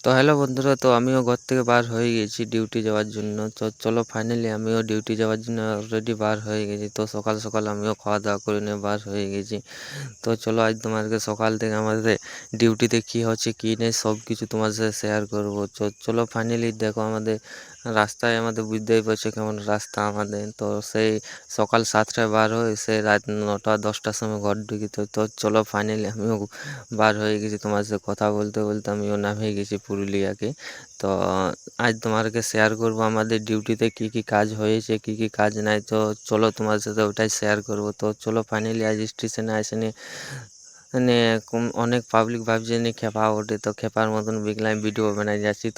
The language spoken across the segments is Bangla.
তো হ্যালো বন্ধুরা, তো আমিও ঘর থেকে বার হয়ে গেছি ডিউটি যাওয়ার জন্য। তো চলো ফাইনালি আমিও ডিউটি যাওয়ার জন্য অলরেডি বার হয়ে গেছি। তো সকাল সকাল আমিও খাওয়া দাওয়া করে নিয়ে বার হয়ে গেছি। তো চলো আজ তোমাদেরকে সকাল থেকে আমাদের ডিউটিতে কী হচ্ছে কী নেই সব কিছু তোমার সাথে শেয়ার করবো। চলো ফাইনালি দেখো আমাদের রাস্তায় আমাদের বুঝতেই পারছো কেমন রাস্তা আমাদের। তো সেই সকাল 7টায় বার হয়ে সে রাত 9টা 10টার সময় ঘর ঢুকি। তো চলো ফাইনালি আমিও বার হয়ে গেছি, তোমার সাথে কথা বলতে বলতে আমিও নামিয়ে গেছি পুরুলিয়াকে। তো আজ তোমাদেরকে শেয়ার করব আমাদের ডিউটিতে কি কি কাজ হয়েছে কি কি কাজ নাই। তো চলো তোমার সাথে ওটাই শেয়ার করব। তো চলো ফাইনালি আজ স্টেশনে আসে নিয়ে মানে অনেক পাবলিক ভাবছে নিয়ে খেপা ওঠে, তো খেপার মতন বিগলাম ভিডিও বানাই যাচ্ছি।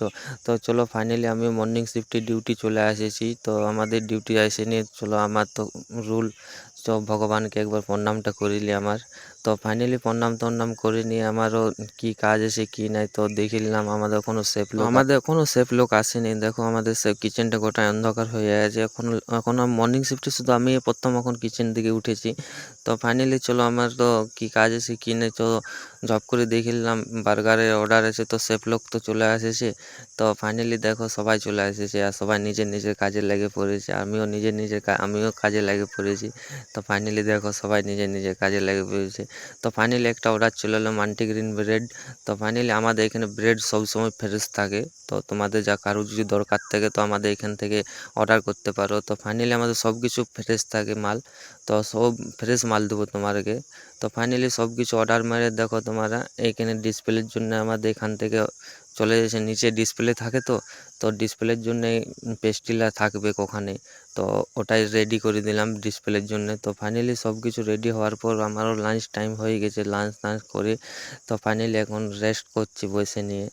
তো চলো ফাইনালি আমি মর্নিং শিফটে ডিউটি চলে এসেছি। তো আমাদের ডিউটি আসে নিয়ে চলো আমার তো রুল সব ভগবানকে একবার প্রণামটা করিলি আমার। তো ফাইনালি প্রণাম করে নিয়ে আমারও কি কাজ আছে কি নাই তো দেখে নিলাম। আমাদের কোনো সেফ লোক আসেনি। দেখো আমাদের সে কিচেনটা গোটায় অন্ধকার হয়ে আছে এখন মর্নিং শিফটে শুধু আমি প্রথম এখন কিচেন দিকে উঠেছি। তো ফাইনালি চলো আমার তো কি কাজ আছে কি নেই তো জব করে দেখে নিলাম। বার্গারের অর্ডার আছে, তো সেফ লোক তো চলে এসেছে। তো ফাইনালি দেখো সবাই চলে এসেছে আর সবাই নিজের নিজের কাজে লেগে পড়েছে। আমিও কাজে লেগে পড়েছি। তো ফাইনালি দেখো সবাই নিজের নিজের কাজে লেগে পড়েছে। তো ফাইনালি একটা অর্ডার চলে এলো মাল্টিগ্রেন ব্রেড। তো ফাইনালি আমাদের এখানে ব্রেড সবসময় ফ্রেশ থাকে। তো তোমাদের যা কারো যদি দরকার থাকে তো আমাদের এখান থেকে অর্ডার করতে পারো। তো ফাইনালি আমাদের সব কিছু ফ্রেশ থাকে মাল। তো সব ফ্রেশ মাল দেবো তোমাদেরকে। তো ফাইনালি সব কিছু অর্ডার মেরে দেখো তোমরা এইখানে ডিসপ্লের জন্য আমাদের এখান থেকে চলে যাচ্ছে নিচে ডিসপ্লে থাকে। তো ডিসপ্লের জন্যে পেস্টিলা থাকবে ওখানে। তো ওটাই রেডি করে দিলাম ডিসপ্লের জন্য। তো ফাইনালি সব কিছু রেডি হওয়ার পর আমারও লাঞ্চ টাইম হয়ে গেছে। লাঞ্চ করে তো ফাইনালি এখন রেস্ট করছি বসে নিয়ে।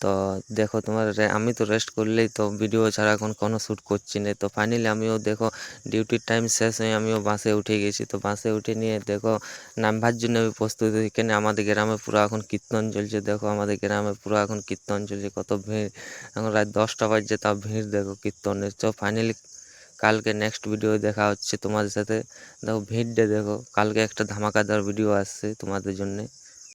তো দেখো আমি তো রেস্ট করলেই তো ভিডিও ছাড়া এখন কোনো শ্যুট করছি না। তো ফাইনালি আমিও দেখো ডিউটির টাইম শেষ হয়ে আমিও বাসে উঠে গেছি। তো বাসে উঠে নিয়ে দেখো নামবার জন্য আমি প্রস্তুত। এখানে আমাদের গ্রামে পুরো এখন কীর্তন চলছে। দেখো আমাদের গ্রামে পুরো এখন কীর্তন চলছে, কত ভিড়। এখন রাত 10টা বাজছে তাও ভিড় দেখো কীর্তনের। তো ফাইনালি কালকে নেক্সট ভিডিও দেখা হচ্ছে তোমাদের সাথে। দেখো ভিড়টা দেখো, কালকে একটা ধামাকাদার ভিডিও আসছে তোমাদের জন্যে।